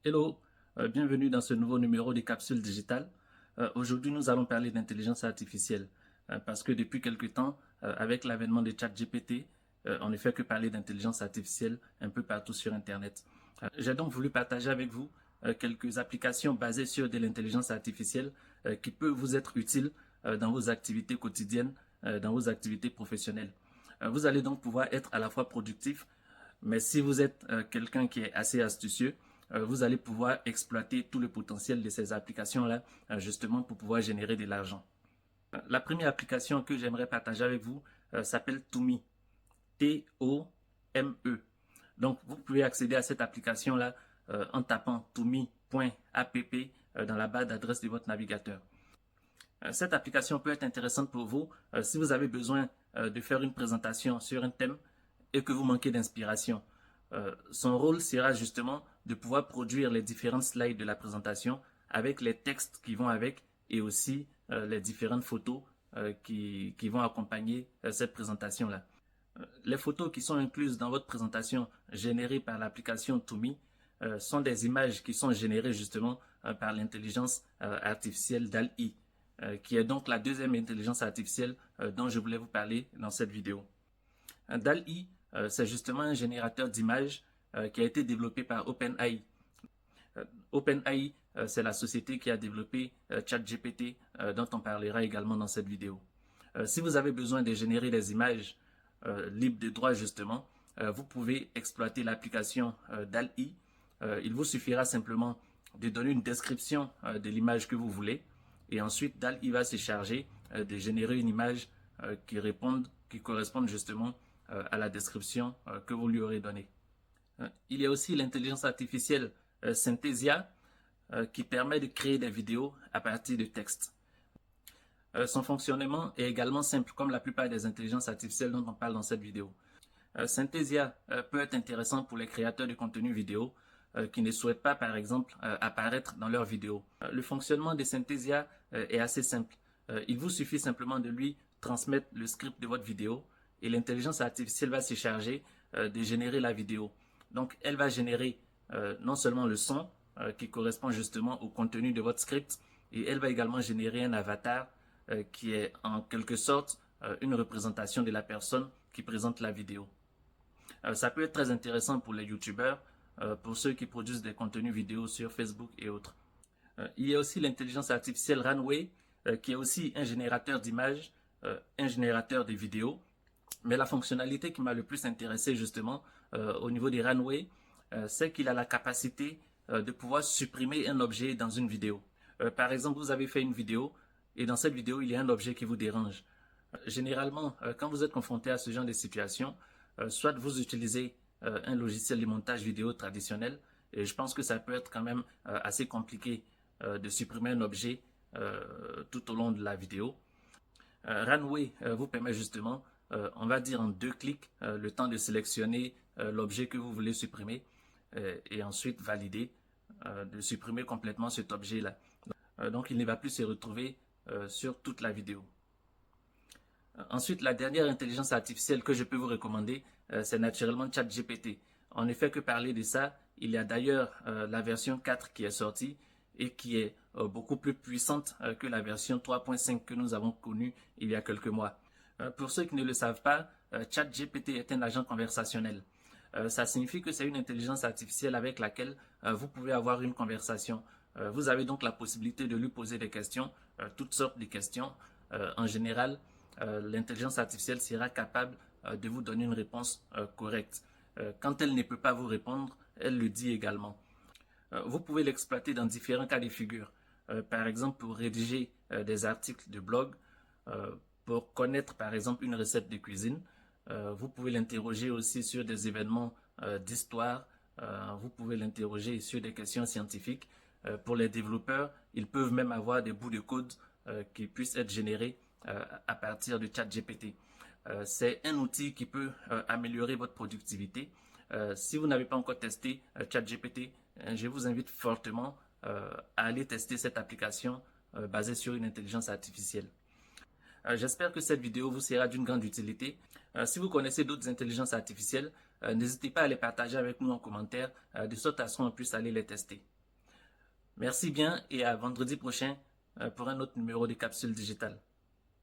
Hello, bienvenue dans ce nouveau numéro des capsules digitales. Aujourd'hui, nous allons parler d'intelligence artificielle parce que depuis quelque temps, avec l'avènement de ChatGPT, on ne fait que parler d'intelligence artificielle un peu partout sur Internet. J'ai donc voulu partager avec vous quelques applications basées sur de l'intelligence artificielle qui peuvent vous être utiles dans vos activités quotidiennes, dans vos activités professionnelles. Vous allez donc pouvoir être à la fois productif, mais si vous êtes quelqu'un qui est assez astucieux, vous allez pouvoir exploiter tout le potentiel de ces applications-là, justement pour pouvoir générer de l'argent. La première application que j'aimerais partager avec vous s'appelle Toomy, T-O-M-E. Donc, vous pouvez accéder à cette application-là en tapant toomy.app dans la barre d'adresse de votre navigateur. Cette application peut être intéressante pour vous si vous avez besoin de faire une présentation sur un thème et que vous manquez d'inspiration. Son rôle sera justement de pouvoir produire les différentes slides de la présentation avec les textes qui vont avec et aussi les différentes photos qui vont accompagner cette présentation-là. Les photos qui sont incluses dans votre présentation générées par l'application Toomy sont des images qui sont générées justement par l'intelligence artificielle DALL-E, qui est donc la deuxième intelligence artificielle dont je voulais vous parler dans cette vidéo. DALL-E, c'est justement un générateur d'images qui a été développé par OpenAI. OpenAI, c'est la société qui a développé ChatGPT, dont on parlera également dans cette vidéo. Si vous avez besoin de générer des images libres de droit justement, vous pouvez exploiter l'application DALL-E. Il vous suffira simplement de donner une description de l'image que vous voulez et ensuite DALL-E va se charger de générer une image qui corresponde justement à la description que vous lui aurez donnée. Il y a aussi l'intelligence artificielle Synthesia qui permet de créer des vidéos à partir de textes. Son fonctionnement est également simple comme la plupart des intelligences artificielles dont on parle dans cette vidéo. Synthesia peut être intéressant pour les créateurs de contenu vidéo qui ne souhaitent pas, par exemple, apparaître dans leurs vidéos. Le fonctionnement de Synthesia est assez simple. Il vous suffit simplement de lui transmettre le script de votre vidéo et l'intelligence artificielle va se charger de générer la vidéo. Donc, elle va générer non seulement le son qui correspond justement au contenu de votre script, et elle va également générer un avatar qui est en quelque sorte une représentation de la personne qui présente la vidéo. Ça peut être très intéressant pour les youtubeurs, pour ceux qui produisent des contenus vidéo sur Facebook et autres. Il y a aussi l'intelligence artificielle Runway, qui est aussi un générateur d'images, un générateur de vidéos. Mais la fonctionnalité qui m'a le plus intéressé justement au niveau des Runway, c'est qu'il a la capacité de pouvoir supprimer un objet dans une vidéo. Par exemple, vous avez fait une vidéo et dans cette vidéo, il y a un objet qui vous dérange. Généralement, quand vous êtes confronté à ce genre de situation, soit vous utilisez un logiciel de montage vidéo traditionnel, et je pense que ça peut être quand même assez compliqué de supprimer un objet tout au long de la vidéo. Runway vous permet justement, on va dire en 2 clics, le temps de sélectionner l'objet que vous voulez supprimer et ensuite valider, de supprimer complètement cet objet-là. Donc il ne va plus se retrouver sur toute la vidéo. Ensuite, la dernière intelligence artificielle que je peux vous recommander, c'est naturellement ChatGPT. On ne fait que parler de ça. Il y a d'ailleurs la version 4 qui est sortie et qui est beaucoup plus puissante que la version 3.5 que nous avons connue il y a quelques mois. Pour ceux qui ne le savent pas, ChatGPT est un agent conversationnel. Ça signifie que c'est une intelligence artificielle avec laquelle vous pouvez avoir une conversation. Vous avez donc la possibilité de lui poser des questions, toutes sortes de questions. En général, l'intelligence artificielle sera capable de vous donner une réponse correcte. Quand elle ne peut pas vous répondre, elle le dit également. Vous pouvez l'exploiter dans différents cas de figure. Par exemple, pour rédiger des articles de blog, pour connaître par exemple une recette de cuisine. Vous pouvez l'interroger aussi sur des événements d'histoire. Vous pouvez l'interroger sur des questions scientifiques. Pour les développeurs, ils peuvent même avoir des bouts de code qui puissent être générés à partir de ChatGPT. C'est un outil qui peut améliorer votre productivité. Si vous n'avez pas encore testé ChatGPT, je vous invite fortement à aller tester cette application basée sur une intelligence artificielle. J'espère que cette vidéo vous sera d'une grande utilité. Si vous connaissez d'autres intelligences artificielles, n'hésitez pas à les partager avec nous en commentaire, de sorte à ce qu'on puisse aller les tester. Merci bien et à vendredi prochain pour un autre numéro de Capsule Digitale.